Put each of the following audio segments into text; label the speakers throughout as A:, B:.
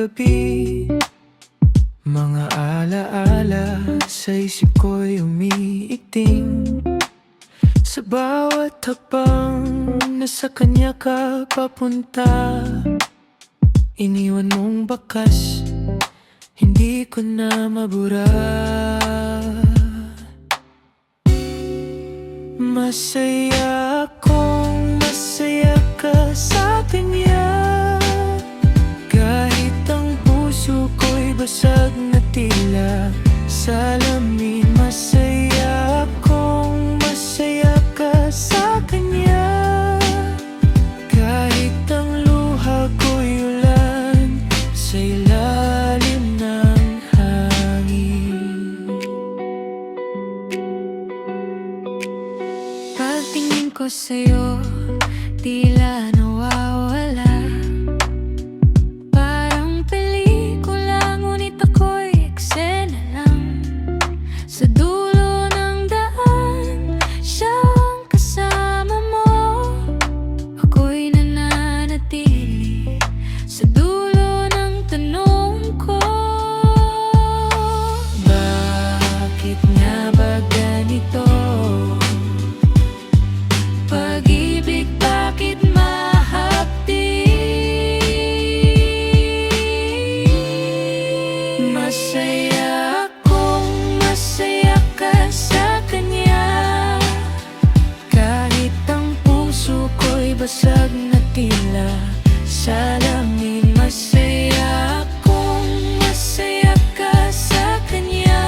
A: gabi, mga alaala sa isip ko'y umiiting. Sa bawat hakbang na sa kanya ka papunta, iniwan mong bakas, hindi ko na mabura. Masaya akong masaya ka sa kanya, kahit ang puso ko'y basag na tila salamin. Masaya akong masaya ka sa kanya, kahit ang luha ko'y ulan sa ilalim ng hangin. Pagtingin ko sa'yo, tila nawawala. Parang pelikula, ngunit ako'y eksena lang. Sa dulo ng daan, siya ang kasama mo. Ako'y nananatili sa dulo ng tanong ko. Bakit nga ba ganito? Pag-ibig, bakit mahapdi? Masaya akong masaya ka sa kanya, kahit ang puso ko'y basag na tila salamin. Masaya akong masaya ka sa kanya,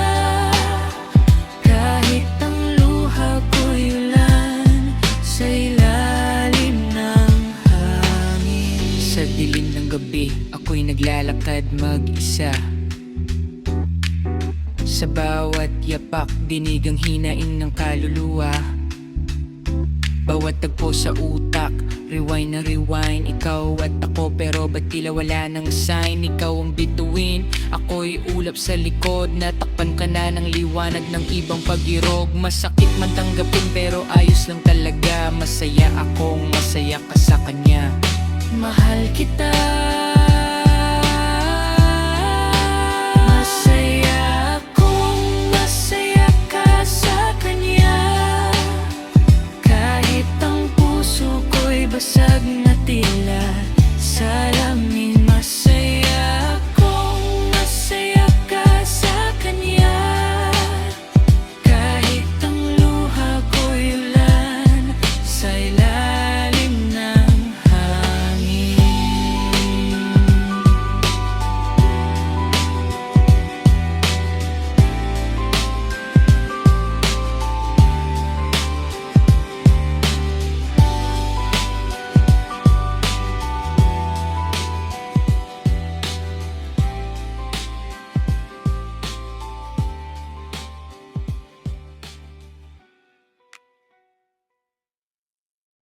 A: kahit ang luha ko'y ulan sa ilalim ng hangin.
B: Sa dilim ng gabi, ako'y naglalakad mag-isa. Sa bawat yapak, dinig ang hinaing ng kaluluwa. Bawat tagpo sa utak, rewind na rewind. Ikaw at ako, pero ba't tila wala ng sign? Ikaw ang bituin, ako'y ulap sa likod. Natakpan ka na ng liwanag ng ibang pag-irog. Masakit man tanggapin, pero ayos lang talaga. Masaya akong masaya ka sa kanya.
A: Mahal kita